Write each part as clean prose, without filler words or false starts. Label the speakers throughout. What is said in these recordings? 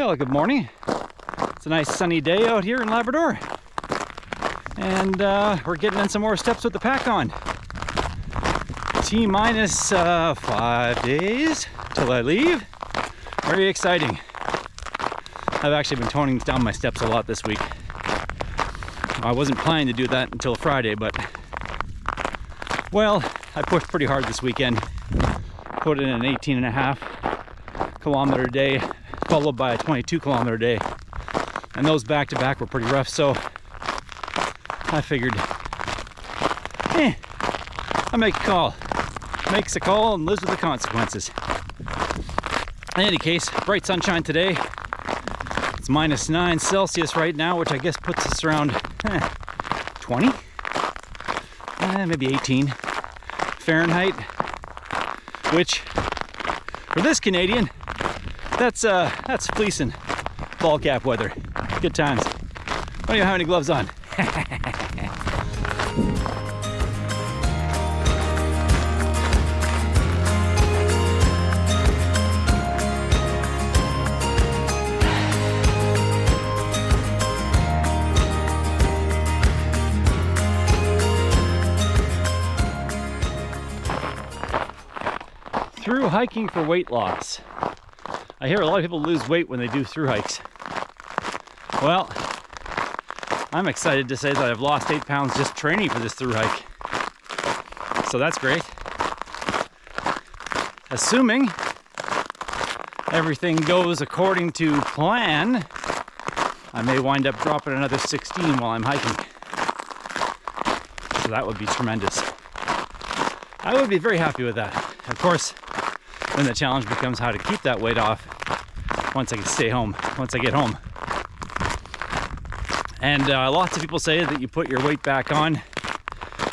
Speaker 1: Well, good morning. It's a nice sunny day out here in Labrador. And we're getting in some more steps with the pack on. T-minus 5 days till I leave. Very exciting. I've actually been toning down my steps a lot this week. I wasn't planning to do that until Friday, but well, I pushed pretty hard this weekend. Put in an 18.5 kilometer day, followed by a 22 kilometer day. And those back to back were pretty rough, so I figured, I make a call. Makes a call and lives with the consequences. In any case, bright sunshine today. It's -9 Celsius right now, which I guess puts us around 20? Maybe 18 Fahrenheit, which for this Canadian, that's fleecing ball cap weather. Good times. Don't even have any gloves on. Through hiking for weight loss. I hear a lot of people lose weight when they do through hikes. Well, I'm excited to say that I've lost 8 pounds just training for this through hike. So that's great. Assuming everything goes according to plan, I may wind up dropping another 16 while I'm hiking. So that would be tremendous. I would be very happy with that. Of course, then the challenge becomes how to keep that weight off once I get home. And lots of people say that you put your weight back on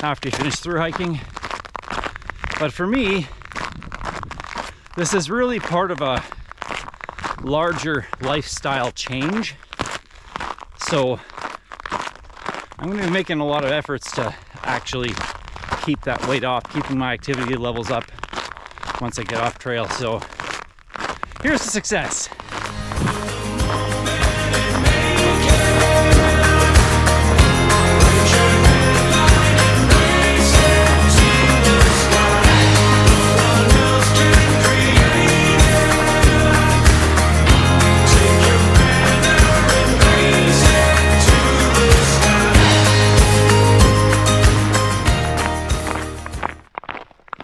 Speaker 1: after you finish through hiking. But for me, this is really part of a larger lifestyle change. So I'm going to be making a lot of efforts to actually keep that weight off, keeping my activity levels up once I get off trail. So here's the success.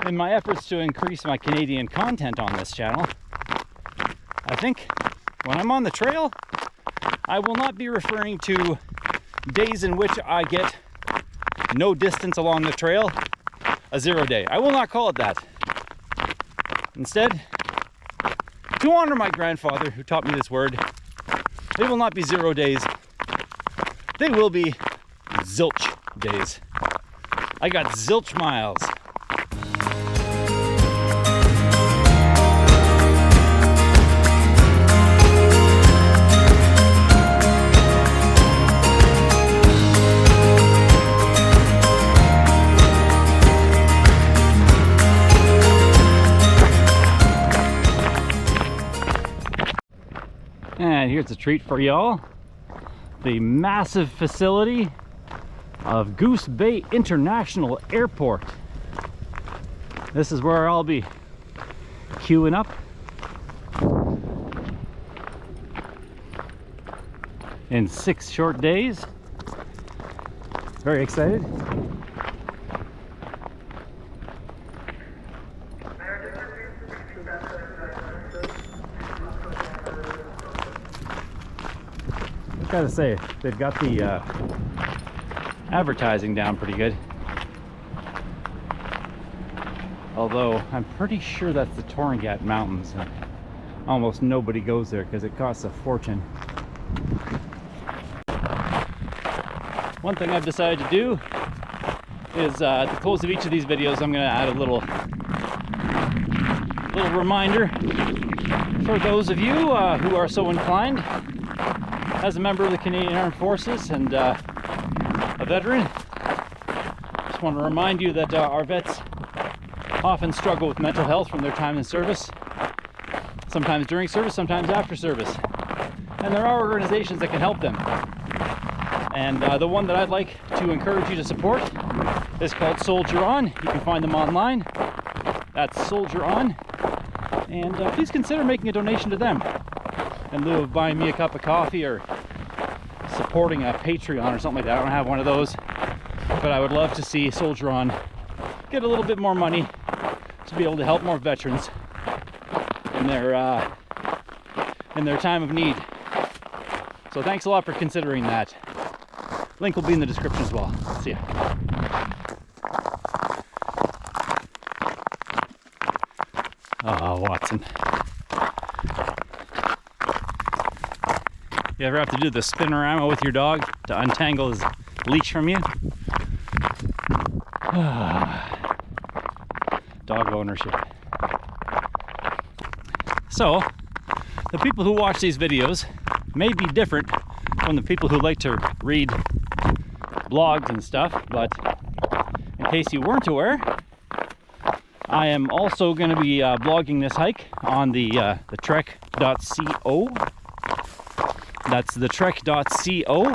Speaker 1: In my efforts to increase my Canadian content on this channel, I think when I'm on the trail, I will not be referring to days in which I get no distance along the trail, a 0 day. I will not call it that. Instead, to honor my grandfather who taught me this word, they will not be 0 days. They will be zilch days. I got zilch miles. And here's a treat for y'all. The massive facility of Goose Bay International Airport. This is where I'll be queuing up in 6 short days. Very excited. Gotta say, they've got the advertising down pretty good. Although I'm pretty sure that's the Torngat Mountains. Almost nobody goes there because it costs a fortune. One thing I've decided to do is at the close of each of these videos, I'm going to add a little reminder for those of you who are so inclined. As a member of the Canadian Armed Forces and a veteran, just want to remind you that our vets often struggle with mental health from their time in service, sometimes during service, sometimes after service. and there are organizations that can help them. And the one that I'd like to encourage you to support is called Soldier On. You can find them online. That's Soldier On. And please consider making a donation to them in lieu of buying me a cup of coffee or supporting a Patreon or something like that. I don't have one of those, but I would love to see Soldier On get a little bit more money to be able to help more veterans in their time of need. So thanks a lot for considering that. Link will be in the description as well. See ya. Oh, Watson. You ever have to do the spinorama with your dog to untangle his leash from you? Dog ownership. So, the people who watch these videos may be different from the people who like to read blogs and stuff, but in case you weren't aware, I am also going to be blogging this hike on the trek.co. That's the trek.co.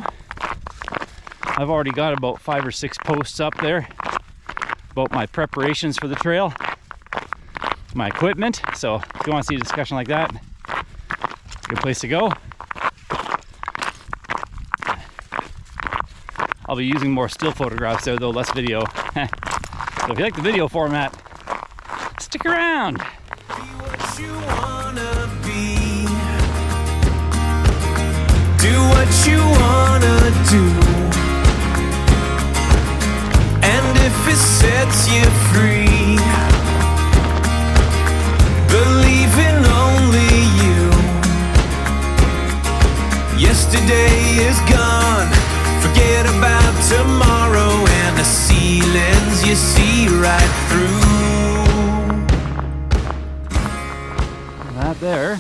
Speaker 1: I've already got about 5 or 6 posts up there about my preparations for the trail, my equipment. So if you want to see a discussion like that, good place to go. I'll be using more still photographs there though, less video. So if you like the video format, stick around.
Speaker 2: Be what you wanna be. Do what you wanna do. And if it sets you free, believe in only you. Yesterday is gone. Forget about tomorrow and the ceilings you see right through.
Speaker 1: That there.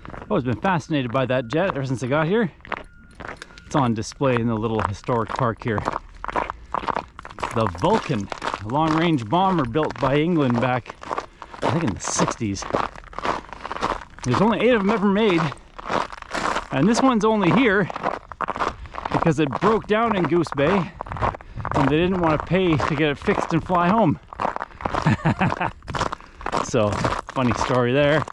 Speaker 1: I've always been fascinated by that jet ever since I got here. It's on display in the little historic park here. It's the Vulcan, a long-range bomber built by England back, I think in the 60s. There's only 8 of them ever made, and this one's only here because it broke down in Goose Bay and they didn't want to pay to get it fixed and fly home. So, funny story there.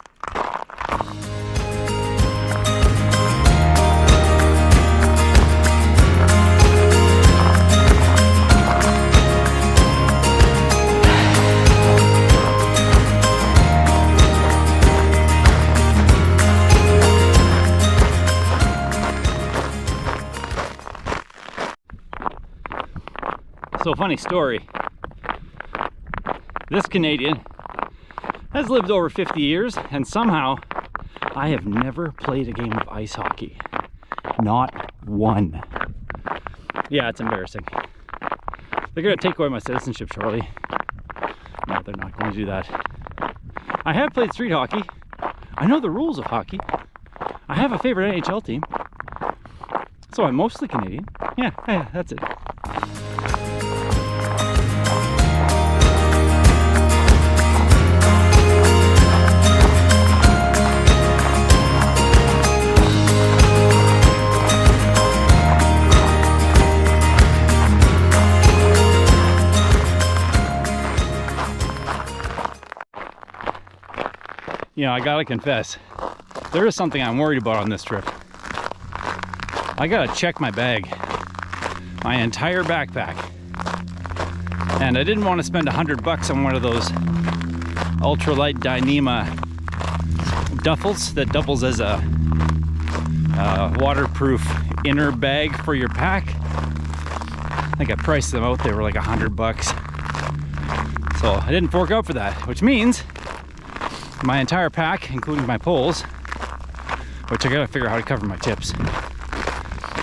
Speaker 1: So, funny story. This Canadian has lived over 50 years, and somehow I have never played a game of ice hockey. Not one. Yeah, it's embarrassing. They're gonna take away my citizenship shortly. No, they're not going to do that. I have played street hockey. I know the rules of hockey. I have a favorite NHL team. So I'm mostly Canadian. Yeah, that's it. You know, I gotta confess, there is something I'm worried about on this trip. I gotta check my bag, my entire backpack. And I didn't want to spend $100 on one of those ultralight Dyneema duffels that doubles as a waterproof inner bag for your pack. I think I priced them out, they were like $100. So I didn't fork out for that, which means my entire pack, including my poles, which I gotta figure out how to cover my tips,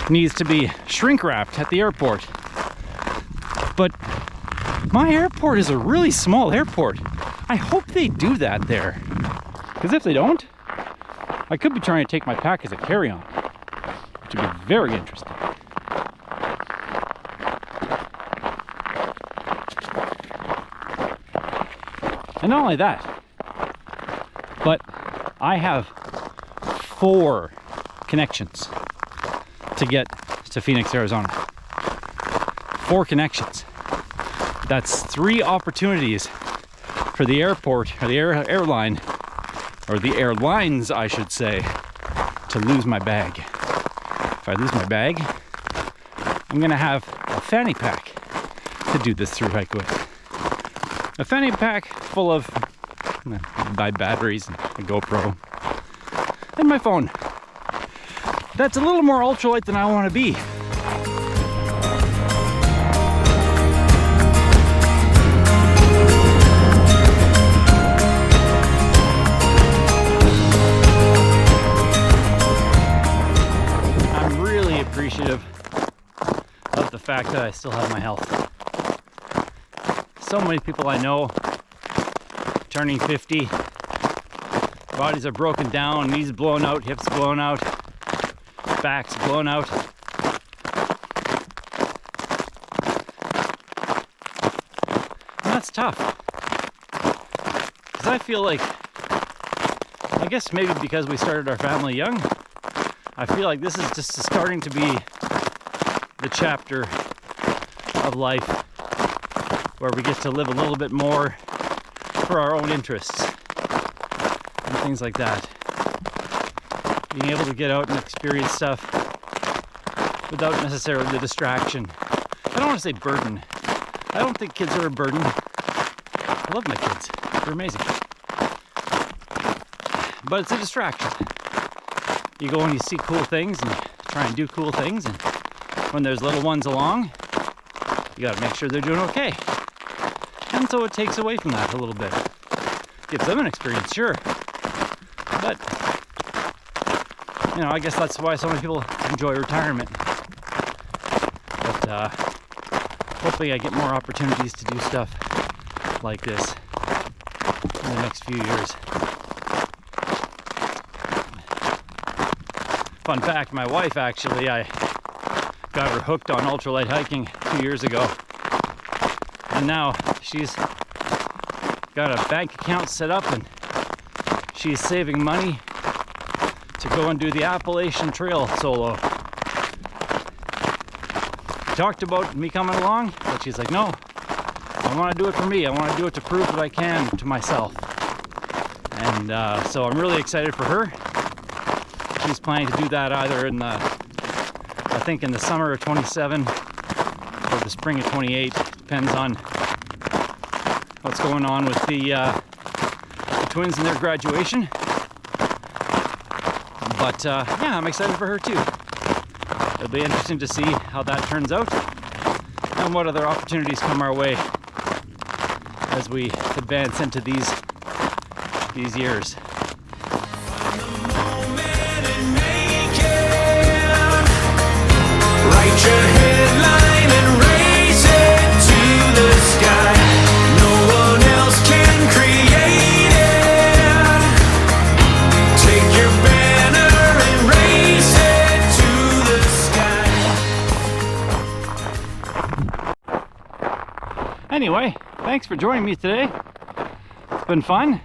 Speaker 1: needs to be shrink wrapped at the airport. But my airport is a really small airport. I hope they do that there, because if they don't, I could be trying to take my pack as a carry-on, which would be very interesting. And not only that, but I have 4 connections to get to Phoenix, Arizona. 4 connections. That's 3 opportunities for the airport, or the airline, or the airlines, I should say, to lose my bag. If I lose my bag, I'm gonna have a fanny pack to do this through hike with. A fanny pack full of my batteries, and a GoPro, and my phone. That's a little more ultralight than I want to be. I'm really appreciative of the fact that I still have my health. So many people I know turning 50, bodies are broken down, knees blown out, hips blown out, backs blown out. And that's tough. Because I feel like, I guess maybe because we started our family young, I feel like this is just starting to be the chapter of life where we get to live a little bit more for our own interests and things like that. Being able to get out and experience stuff without necessarily the distraction. I don't want to say burden. I don't think kids are a burden. I love my kids. They're amazing. But it's a distraction. You go and you see cool things and try and do cool things, and when there's little ones along, you gotta make sure they're doing okay. And so it takes away from that a little bit. Gives them an experience, sure. But, you know, I guess that's why so many people enjoy retirement. But hopefully I get more opportunities to do stuff like this in the next few years. Fun fact, my wife actually, I got her hooked on ultralight hiking 2 years ago. And now she's got a bank account set up and she's saving money to go and do the Appalachian Trail solo. Talked about me coming along, but she's like, no, I want to do it for me. I want to do it to prove that I can to myself. And so I'm really excited for her. She's planning to do that either in the, I think in the summer of 27 or the spring of 28. Depends on what's going on with the twins and their graduation. But yeah, I'm excited for her too. It'll be interesting to see how that turns out and what other opportunities come our way as we advance into these years.
Speaker 2: Write your headline and raise it to the sky. No one else can create it. Take your banner and raise it to the sky.
Speaker 1: Anyway, thanks for joining me today. It's been fun.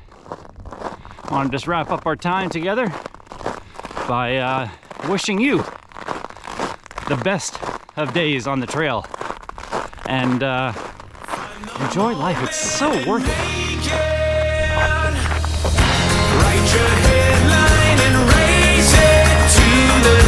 Speaker 1: I want to just wrap up our time together by wishing you the best of days on the trail, and enjoy life. It's so worth it.
Speaker 2: Write your headline and raise it to the